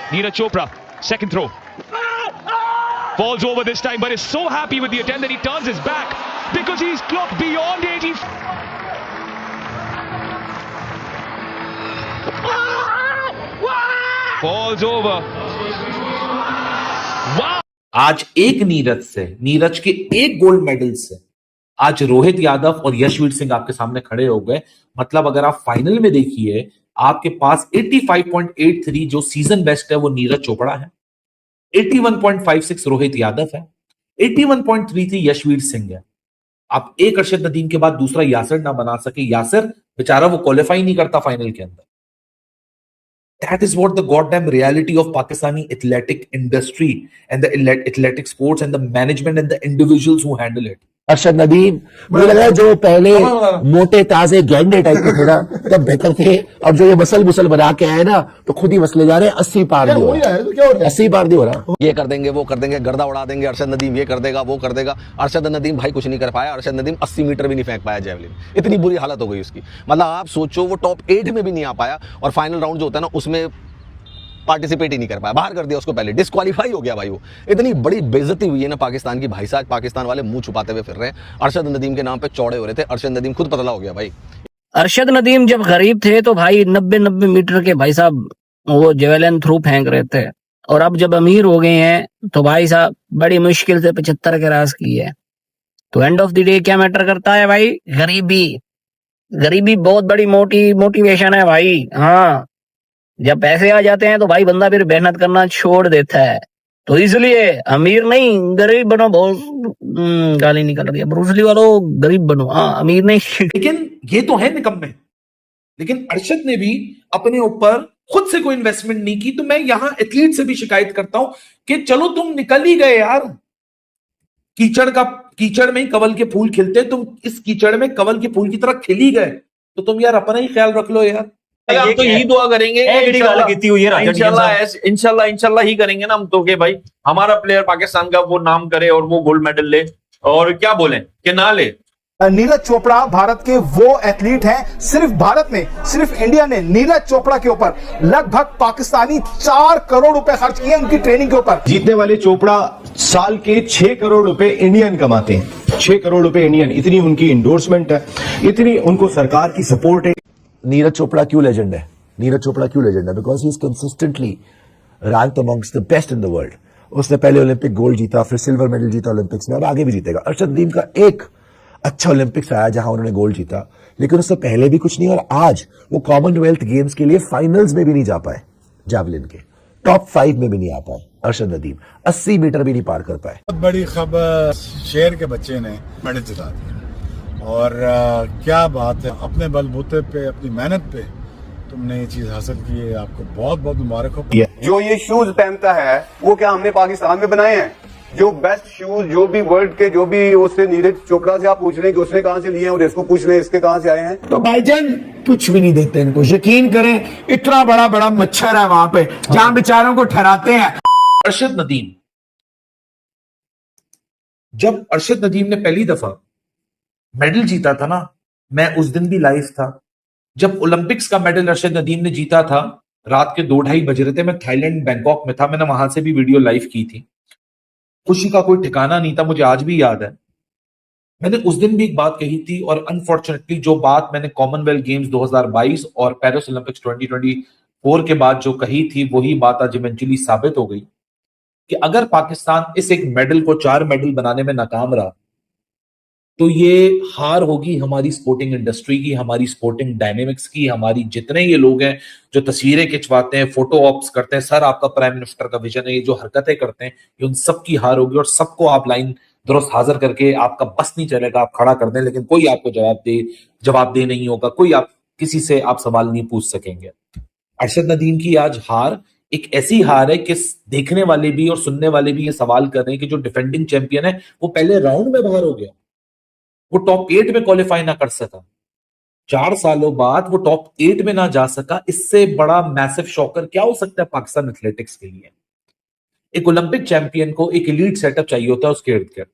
Neeraj Chopra, second throw. Falls over this time, but is so happy with the attempt that he turns his back because he's clocked beyond 80. Falls over. Wow! आज एक नीरज के एक gold medal से आज रोहित यादव और यशवीर सिंह आपके सामने खड़े हो गए। मतलब अगर आप फाइनल में देखिए, आपके पास 85.83 जो सीजन बेस्ट है वो नीरज चोपड़ा है, 81.56 रोहित यादव है, 81.33 यशवीर सिंह है। आप एक अरशद नदीम के बाद दूसरा यासिर ना बना सके। यासिर बेचारा वो क्वालिफाई नहीं करता फाइनल के अंदर। That is what the goddamn reality of Pakistani athletic industry and the athletic sports and the management and the individuals who handle it. Arshad Nadeem मुझे लगा जो पहले मोटे ताजे गैंडे टाइप के थे ना तब बेहतर थे, और जो ये मसल बना के आए ना तो खुद ही मसले जा रहे हैं। 80 पार नहीं हो रहा, 80 पार नहीं हो रहा। ये कर देंगे, वो कर देंगे, गर्दा उड़ा देंगे, अरशद नदीम ये कर देगा, वो कर देगा। अरशद नदीम भाई कुछ नहीं कर पाया। अरशद नदीम 80 मीटर भी नहीं फेंक पाया जेवलिन, इतनी बुरी हालत हो गई उसकी। मतलब आप सोचो वो टॉप 8 में भी नहीं आ पाया, और फाइनल राउंड जो होता है ना उसमें पार्टिसिपेट ही नहीं कर पाया, बाहर कर दिया उसको, पहले डिस्क्वालीफाई हो गया भाई। वो इतनी बड़ी बेइज्जती हुई है ना पाकिस्तान की। भाई साहब पाकिस्तान वाले मुंह छुपाते हुए फिर रहे हैं। अरशद नदीम के नाम पे चौड़े हो रहे थे, अरशद नदीम खुद पतला हो गया भाई। अरशद नदीम जब गरीब थे तो भाई 90 मीटर के भाई साहब वो जेवलिन थ्रू फेंक रहे थे, और अब जब अमीर हो गए हैं तो भाई साहब बड़ी मुश्किल से 75 के रास की है। तो एंड ऑफ द डे क्या मैटर करता है भाई? गरीबी बहुत बड़ी मोटिवेशन है भाई। हाँ, जब पैसे आ जाते हैं तो भाई बंदा फिर मेहनत करना छोड़ देता है। तो इसलिए अमीर नहीं गरीब बनो। बहुत गाली निकल रही है, ब्रूसली वालों गरीब बनो, हाँ अमीर नहीं। लेकिन ये तो है निकम्मे। लेकिन अरशद ने भी अपने ऊपर खुद से कोई इन्वेस्टमेंट नहीं की। तो मैं यहां एथलीट से भी शिकायत करता हूं कि चलो तुम निकल ही गए यार, कीचड़ में ही कवल के फूल खिलते, तुम इस कीचड़ में कवल के फूल की तरह खिल ही गए, तो तुम यार अपना ही ख्याल रख लो यार। हम तो यही दुआ करेंगे इंशाल्लाह ही करेंगे ना हम तो, कि भाई हमारा प्लेयर पाकिस्तान का वो नाम करे और वो गोल्ड मेडल ले, और क्या बोले कि ना ले। नीरज चोपड़ा भारत के वो एथलीट हैं, सिर्फ भारत ने, सिर्फ इंडिया ने नीरज चोपड़ा के ऊपर लगभग पाकिस्तानी 4 करोड़ रुपए खर्च किए उनकी ट्रेनिंग के ऊपर। जीतने वाले चोपड़ा साल के 6 करोड़ रुपए इंडियन कमाते हैं, 6 करोड़ रुपए इंडियन। इतनी उनकी इंडोर्समेंट है, इतनी उनको सरकार की सपोर्ट है। नीरज चोपड़ा क्यों लेजेंड है? Because he is consistently ranked amongst the best in the world. उसने पहले ओलंपिक गोल्ड जीता, फिर सिल्वर मेडल जीता ओलंपिक्स में, और आगे भी जीतेगा। अरशद नदीम का एक अच्छा ओलंपिक्स आया जहां उन्होंने गोल्ड जीता, लेकिन उससे पहले भी कुछ नहीं, और आज वो कॉमनवेल्थ गेम्स के लिए फाइनल्स में भी नहीं जा पाए, जावलिन के टॉप 5 में भी नहीं आ पाए। अरशद नदीम 80 मीटर भी नहीं पार कर पाए। बहुत बड़ी खबर, शेर के बच्चे ने मेडल जिता दिया, और क्या बात है, अपने बलबूते पे, अपनी मेहनत पे तुमने ये चीज हासिल की है, आपको बहुत बहुत मुबारक हो। जो ये शूज पहनता है वो क्या हमने पाकिस्तान में बनाए हैं? जो बेस्ट शूज जो भी वर्ल्ड के, जो भी उससे नीरज चोपड़ा से आप पूछ लें कि उसने कहां से लिए हैं, और इसको पूछ लें इसके कहां से आए हैं। तो भाईजान कुछ भी नहीं देते इनको, यकीन करें। इतना बड़ा मच्छर है वहां पे जहां बेचारों को ठहराते हैं। अरशद नदीम, जब अरशद नदीम ने पहली दफा मेडल जीता था ना, मैं उस दिन भी लाइव था। जब ओलंपिक्स का मेडल अरशद नदीम ने जीता था, रात के 2-2:30 बज रहे थे, मैं थाईलैंड बैंकॉक में था, मैंने वहां से भी वीडियो लाइव की थी। खुशी का कोई ठिकाना नहीं था, मुझे आज भी याद है। मैंने उस दिन भी एक बात कही थी, और अनफॉर्चुनेटली जो बात मैंने कॉमनवेल्थ गेम्स 2022 और पेरिस ओलंपिक्स 2024 के बाद जो कही थी, वही बात आज इवेंचुअली साबित हो गई कि अगर पाकिस्तान इस एक मेडल को 4 मेडल बनाने में नाकाम रहा, तो ये हार होगी हमारी स्पोर्टिंग इंडस्ट्री की, हमारी स्पोर्टिंग डायनेमिक्स की। हमारी जितने ये लोग हैं जो तस्वीरें खिंचवाते हैं, फोटो ऑप्स करते हैं, सर आपका प्राइम मिनिस्टर का विजन है, ये जो हरकतें करते हैं, ये उन सब की हार होगी। और सबको आप लाइन दुरुस्त हाजिर करके, आपका बस नहीं चलेगा, आप खड़ा कर दें, लेकिन कोई आपको जवाब दे नहीं होगा, कोई आप किसी से आप सवाल नहीं पूछ सकेंगे। अरशद नदीम की आज हार एक ऐसी हार है कि देखने वाले भी और सुनने वाले भी ये सवाल कर रहे हैं कि जो डिफेंडिंग चैंपियन है वो पहले राउंड में बाहर हो गया, वो टॉप 8 में क्वालिफाई ना कर सका, 4 सालों बाद वो टॉप 8 में ना जा सका। इससे बड़ा मैसिव शॉकर क्या हो सकता है पाकिस्तान एथलेटिक्स के लिए? एक ओलंपिक चैंपियन को एक एलीट सेटअप चाहिए होता है उसके इर्द गिर्द।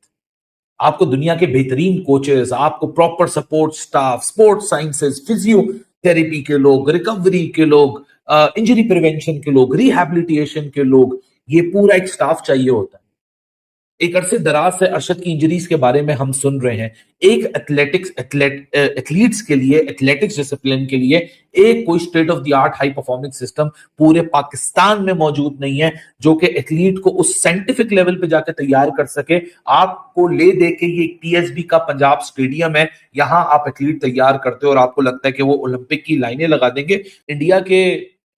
आपको दुनिया के बेहतरीन कोचेस, आपको proper support staff, sports sciences, physiotherapy के लोग, रिकवरी के लोग, इंजरी प्रिवेंशन के लोग, रिहैबिलिटेशन के लोग, ये पूरा एक स्टाफ चाहिए होता है। एक अरसे दराज से अरशद की इंजरीज के बारे में हम सुन रहे हैं। एक एथलीट्स के लिए, एथलेटिक्स डिसिप्लिन के लिए एक कोई state of the art high performing system पूरे पाकिस्तान में मौजूद नहीं है जो कि एथलीट को उस साइंटिफिक लेवल पे जाकर तैयार कर सके। आपको ले दे के ये टीएसबी का पंजाब स्टेडियम है, यहां आप एथलीट तैयार करते हो और आपको लगता है कि वो ओलंपिक की लाइनें लगा देंगे। इंडिया के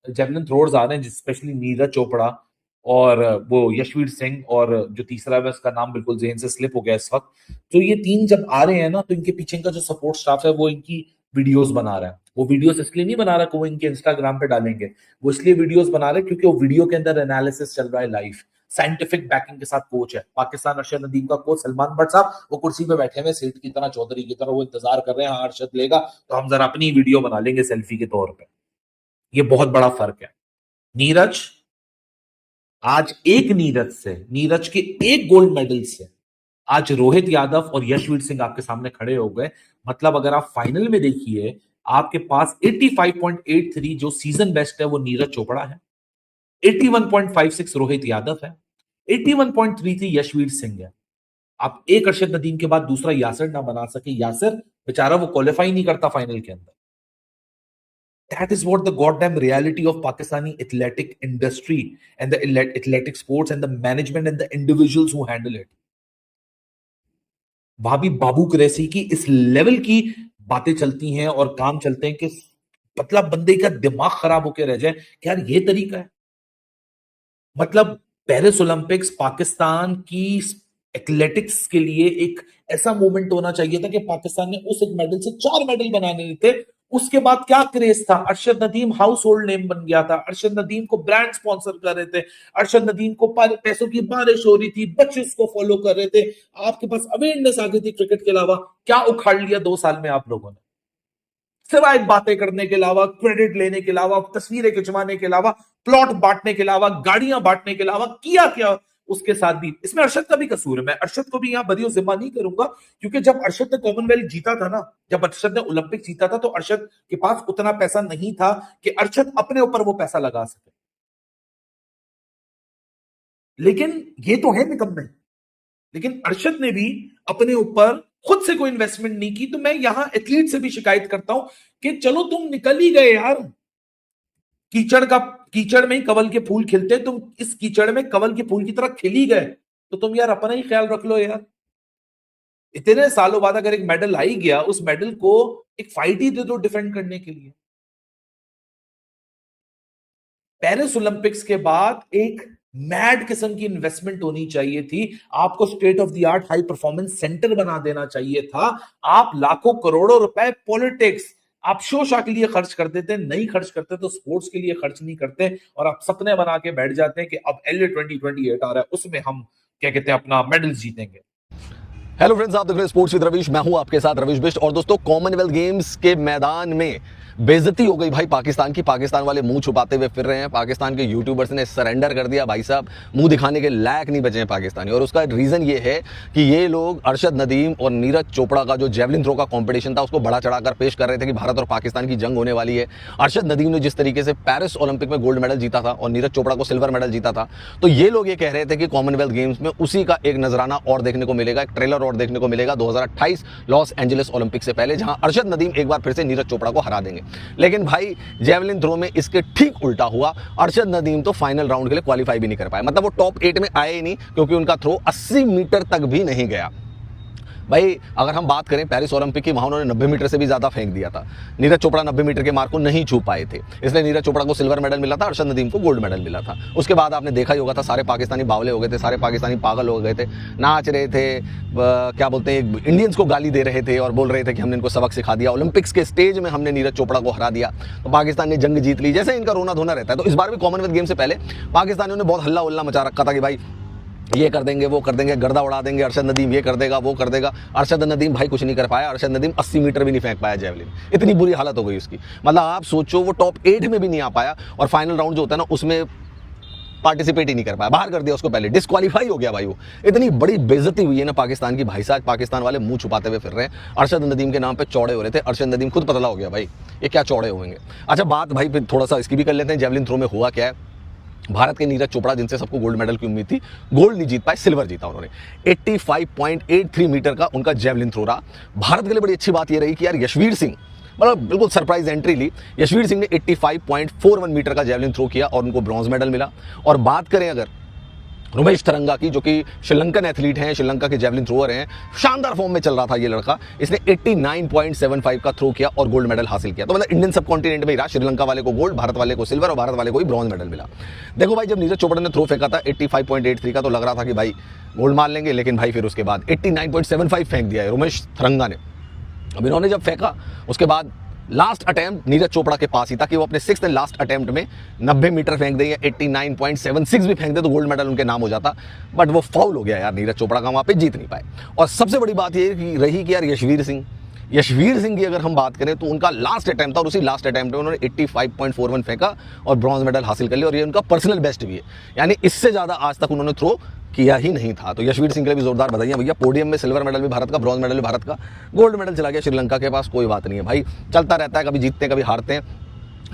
जेवलिन थ्रोअर्स आ रहे हैं, स्पेशली नीरज चोपड़ा और वो यशवीर सिंह, और जो तीसरा है उसका नाम बिल्कुल जेहन से स्लिप हो गया इस वक्त। तो ये तीन जब आ रहे हैं ना, तो इनके पीछे का जो सपोर्ट स्टाफ है वो इनकी वीडियोस बना रहा है। वो वीडियोस इसलिए नहीं बना रहा कि वो इनके इंस्टाग्राम पे डालेंगे, वो इसलिए वीडियोस बना रहे हैं क्योंकि वो वीडियो के अंदर एनालिसिस चल रहा है लाइव, साइंटिफिक बैकिंग के साथ कोच है। पाकिस्तान अरशद नदीम का कोच सलमान भट्ट साहब, वो कुर्सी पे बैठे हुए सेठ की तरह, चौधरी की तरह, वो इंतजार कर रहे हैं, हाँ अरशद लेगा तो हम जरा अपनी वीडियो बना लेंगे सेल्फी के तौर पर। ये बहुत बड़ा फर्क है। नीरज आज एक नीरज के एक गोल्ड मेडल से आज रोहित यादव और यशवीर सिंह आपके सामने खड़े हो गए। मतलब अगर आप फाइनल में देखिए, आपके पास 85.83 जो सीजन बेस्ट है वो नीरज चोपड़ा है, 81.56 रोहित यादव है, 81.33 यशवीर सिंह है। आप एक अरशद नदीम के बाद दूसरा यासिर ना बना सके। यासिर बेचारा वो क्वालिफाई नहीं करता फाइनल के अंदर। That is what the goddamn reality of Pakistani athletic industry and the athletic sports and the management and the individuals who handle it. भाभी बाबू कुरैशी की इस लेवल की बातें चलती हैं और काम चलते हैं कि मतलब बंदे का दिमाग खराब होकर रह जाए कि यार ये तरीका है। मतलब पेरिस ओलंपिक्स पाकिस्तान की एथलेटिक्स के लिए एक ऐसा मोमेंट होना चाहिए था कि पाकिस्तान ने उस एक मेडल से 4 मेडल बनाने थे। उसके बाद क्या क्रेज था, Arshad Nadeem house hold name बन गया था, अरशद नदीम को ब्रांड स्पॉन्सर कर रहे थे, अरशद नदीम को पैसों की बारिश हो रही थी, बच्चे उसको फॉलो कर रहे थे, आपके पास अवेयरनेस आ गई थी क्रिकेट के अलावा। क्या उखाड़ लिया 2 साल में आप लोगों ने, सिवाय बातें करने के अलावा, क्रेडिट लेने के अलावा, तस्वीरें खिंचवाने के अलावा, प्लॉट बांटने के अलावा, गाड़ियां बांटने के अलावा किया क्या उसके साथ भी। इसमें अरशद का भी कसूर है, मैं अरशद को भी यहां बरी जिम्मा नहीं करूंगा, क्योंकि जब अरशद ने कॉमनवेल्थ जीता था ना, जब अरशद ने ओलंपिक जीता था, तो अरशद के पास उतना पैसा नहीं था कि अरशद अपने ऊपर वो पैसा लगा सके। लेकिन ये तो है निकम्मे, लेकिन अरशद ने भी अपने ऊपर खुद से कोई इन्वेस्टमेंट नहीं की। तो मैं यहां एथलीट से भी शिकायत करता हूं कि चलो तुम निकल ही गए यार, कीचड़ में ही कवल के फूल खिलते, तुम इस कीचड़ में कवल के फूल की तरह खिल ही गए, तो तुम यार अपना ही ख्याल रख लो यार। इतने सालों बाद अगर एक मेडल आ ही गया, उस मेडल को एक फाइट ही दे दो डिफेंड करने के लिए। पेरिस ओलंपिक्स के बाद एक मैड किस्म की इन्वेस्टमेंट होनी चाहिए थी। आपको state of the art high performance centre बना देना चाहिए था। आप लाखों करोड़ों रुपए पॉलिटिक्स, आप शो शा के लिए खर्च कर देते, नहीं खर्च करते तो स्पोर्ट्स के लिए खर्च नहीं करते, और आप सपने बना के बैठ जाते हैं कि अब LA 2028 आ रहा है, उसमें हम क्या कहते हैं अपना मेडल जीतेंगे। हेलो फ्रेंड्स, आप देख रहे हैं स्पोर्ट्स विद रवीश, मैं हूं आपके साथ रवीश बिष्ट। और दोस्तों, कॉमनवेल्थ गेम्स के मैदान में बेइज्जती हो गई भाई पाकिस्तान की। पाकिस्तान वाले मुंह छुपाते हुए फिर रहे हैं, पाकिस्तान के यूट्यूबर्स ने सरेंडर कर दिया भाई साहब, मुंह दिखाने के लायक नहीं बचे हैं पाकिस्तानी। और उसका रीजन ये है कि ये लोग अरशद नदीम और नीरज चोपड़ा का जो जेवलिन थ्रो का कंपटीशन था उसको बढ़ा चढ़ाकर पेश कर रहे थे कि भारत और पाकिस्तान की जंग होने वाली है। अरशद नदीम ने जिस तरीके से पेरिस ओलंपिक में गोल्ड मेडल जीता था और नीरज चोपड़ा को सिल्वर मेडल जीता था, तो ये लोग ये कह रहे थे कि कॉमनवेल्थ गेम्स में उसी का एक नजराना और देखने को मिलेगा, एक ट्रेलर और देखने को मिलेगा 2028 लॉस एंजलिस ओलंपिक से पहले, जहां अरशद नदीम एक बार फिर से नीरज चोपड़ा को हरा देंगे। लेकिन भाई जेवलिन थ्रो में इसके ठीक उल्टा हुआ। अरशद नदीम तो फाइनल राउंड के लिए क्वालिफाई भी नहीं कर पाए, मतलब वो टॉप 8 में आए ही नहीं, क्योंकि उनका थ्रो 80 मीटर तक भी नहीं गया। भाई अगर हम बात करें पेरिस ओलंपिक की, वहां उन्होंने 90 मीटर से भी ज्यादा फेंक दिया था। नीरज चोपड़ा 90 मीटर के मार्क को नहीं छू पाए थे, इसलिए नीरज चोपड़ा को सिल्वर मेडल मिला था, अरशद नदीम को गोल्ड मेडल मिला था। उसके बाद आपने देखा ही होगा था, सारे पाकिस्तानी बावले हो गए थे, सारे पाकिस्तानी पागल हो गए थे, नाच रहे थे, क्या बोलते हैं, इंडियंस को गाली दे रहे थे और बोल रहे थे कि हमने इनको सबक सिखा दिया, ओलंपिक्स के स्टेज में हमने नीरज चोपड़ा को हरा दिया, तो पाकिस्तान ने जंग जीत ली, जैसे इनका रोना धोना रहता है। तो इस बार भी कॉमनवेल्थ गेम से पहले पाकिस्तानियों ने बहुत हल्ला उल्ला मचा रखा था कि भाई ये कर देंगे, वो कर देंगे, गर्दा उड़ा देंगे, अरशद नदीम ये कर देगा, वो कर देगा। अरशद नदीम भाई कुछ नहीं कर पाया, अरशद नदीम 80 मीटर भी नहीं फेंक पाया जेवलिन, इतनी बुरी हालत हो गई उसकी। मतलब आप सोचो, वो टॉप 8 में भी नहीं आ पाया, और फाइनल राउंड जो होता है ना, उसमें पार्टिसिपेट ही नहीं कर पाया, बाहर कर दिया उसको, पहले डिस्क्वालीफाई हो गया भाई वो। इतनी बड़ी बेइज्जती हुई है ना पाकिस्तान की भाई साहब, पाकिस्तान वाले मुंह छुपाते हुए फिर रहे हैं। अरशद नदीम के नाम पे चौड़े हो रहे थे, अरशद नदीम खुद पतला हो गया भाई, ये क्या चौड़े होंगे। अच्छा बात भाई फिर थोड़ा सा इसकी भी कर लेते हैं, जेवलिन थ्रो में हुआ क्या है। भारत के नीरज चोपड़ा, जिनसे सबको गोल्ड मेडल की उम्मीद थी, गोल्ड नहीं जीत पाए, सिल्वर जीता उन्होंने। 85.83 मीटर का उनका जेवलिन थ्रो रहा। भारत के लिए बड़ी अच्छी बात यह रही कि यार यशवीर सिंह, मतलब बिल्कुल सरप्राइज एंट्री ली। यशवीर सिंह ने 85.41 मीटर का जेवलिन थ्रो किया और उनको ब्रॉन्ज मेडल मिला। और बात करें अगर रुमेश थरंगा की, जो कि श्रीलंकन एथलीट हैं, श्रीलंका के जेवलिन थ्रोअर हैं, शानदार फॉर्म में चल रहा था ये लड़का, इसने 89.75 का थ्रो किया और गोल्ड मेडल हासिल किया। तो मतलब इंडियन सब कॉन्टिनेंट में ही रहा, श्रीलंका वाले को गोल्ड, भारत वाले को सिल्वर और भारत वाले को ही ब्रॉन्ज मेडल मिला। देखो भाई, जब नीरज चोपड़ा ने थ्रो फेंका था 85.83 का, तो लग रहा था कि भाई गोल्ड मार लेंगे, लेकिन भाई फिर उसके बाद 89.75 फेंक दिया है रुमेश थरंगा ने। अब इन्होंने जब फेंका उसके बाद लास्ट अटेम्प्ट नीरज चोपड़ा के पास ही था कि वो अपने 6th एंड लास्ट अटेम्प्ट में 90 मीटर फेंक दे या 89.76 भी फेंक दे तो गोल्ड मेडल उनके नाम हो जाता। बट वो फाउल हो गया यार, नीरज चोपड़ा का वहां पे जीत नहीं पाए। और सबसे बड़ी बात ये रही कि यार यशवीर सिंह की अगर हम बात करें तो उनका लास्ट अटेम्प्ट था और उसी लास्ट अटेम्प्ट में उन्होंने 85.41 फेंका और ब्रॉन्ज मेडल हासिल कर लिया, और ये उनका पर्सनल बेस्ट भी है, यानी इससे ज्यादा आज तक उन्होंने थ्रो किया ही नहीं था। तो यशवीर सिंह के लिए भी जोरदार बधाइयां भैया, पोडियम में सिल्वर मेडल भी भारत का, ब्रॉन्ज मेडल भी भारत का, गोल्ड मेडल चला गया श्रीलंका के पास, कोई बात नहीं है भाई, चलता रहता है, कभी जीतते हैं कभी हारते हैं।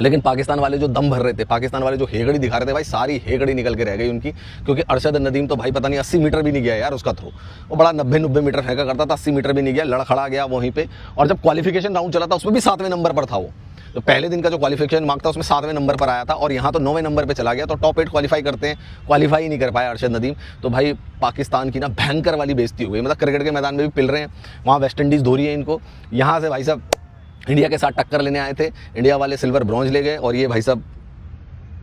लेकिन पाकिस्तान वाले जो दम भर रहे थे, पाकिस्तान वाले जो हेगड़ी दिखा रहे थे भाई, सारी हेगड़ी निकल के रह गई उनकी, क्योंकि अरशद नदीम तो भाई पता नहीं 80 मीटर भी नहीं गया यार उसका थ्रो, वो बड़ा 90 मीटर फेंका करता था, 80 मीटर भी नहीं गया, लड़खड़ा गया वहीं पे। और जब क्वालिफिकेशन राउंड चला था उसमें भी 7वें नंबर पर था वो, तो पहले दिन का जो क्वालिफिकेशन मार्क था उसमें 7वें नंबर पर आया था, और यहाँ तो 9वें नंबर पे चला गया। तो टॉप 8 क्वालिफाई करते हैं, क्वालिफाई ही नहीं कर पाया अरशद नदीम। तो भाई पाकिस्तान की ना भयंकर वाली बेइज्जती हो गई, मतलब क्रिकेट के मैदान में भी पिल रहे हैं, वहाँ वेस्ट इंडीज़ धो रही है इनको, यहाँ से भाई साहब इंडिया के साथ टक्कर लेने आए थे, इंडिया वाले सिल्वर ब्रॉन्ज ले गए, और ये भाई साहब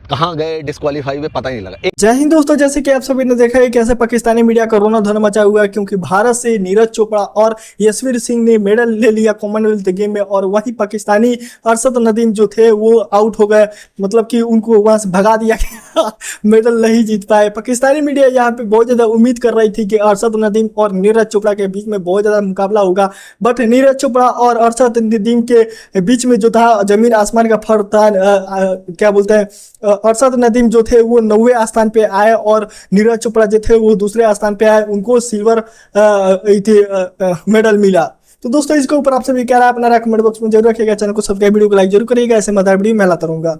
कहाँ गए डिस्क्वालीफाई में पता ही नहीं लगा। जय हिंद दोस्तों, जैसे कि आप सभी ने देखा है कैसे पाकिस्तानी मीडिया का रोना धोना मचा हुआ है, क्योंकि भारत से नीरज चोपड़ा और यशवीर सिंह ने मेडल ले लिया कॉमनवेल्थ गेम में, और वही पाकिस्तानी अरशद नदीम जो थे वो आउट हो गए, मतलब कि उनको वहां से भगा दिया गया, मेडल नहीं जीत पाए। पाकिस्तानी मीडिया यहाँ पे बहुत ज्यादा उम्मीद कर रही थी कि अरशद नदीम और नीरज चोपड़ा के बीच में बहुत ज्यादा मुकाबला होगा, बट नीरज चोपड़ा और अरशद नदीम के बीच में जो था जमीन आसमान का फर्क था। क्या बोलते हैं, अरशद नदीम जो थे वो 9वें स्थान पे आए और नीरज चोपड़ा जो थे वो दूसरे स्थान पे आए, उनको सिल्वर मेडल मिला। तो दोस्तों इसके ऊपर आप सभी क्या राय अपना कमेंट बॉक्स में जरूर रखिएगा, चैनल को सब्सक्राइब, वीडियो को लाइक जरूर करिएगा, ऐसे मजेदार वीडियो मैं लाता रहूंगा।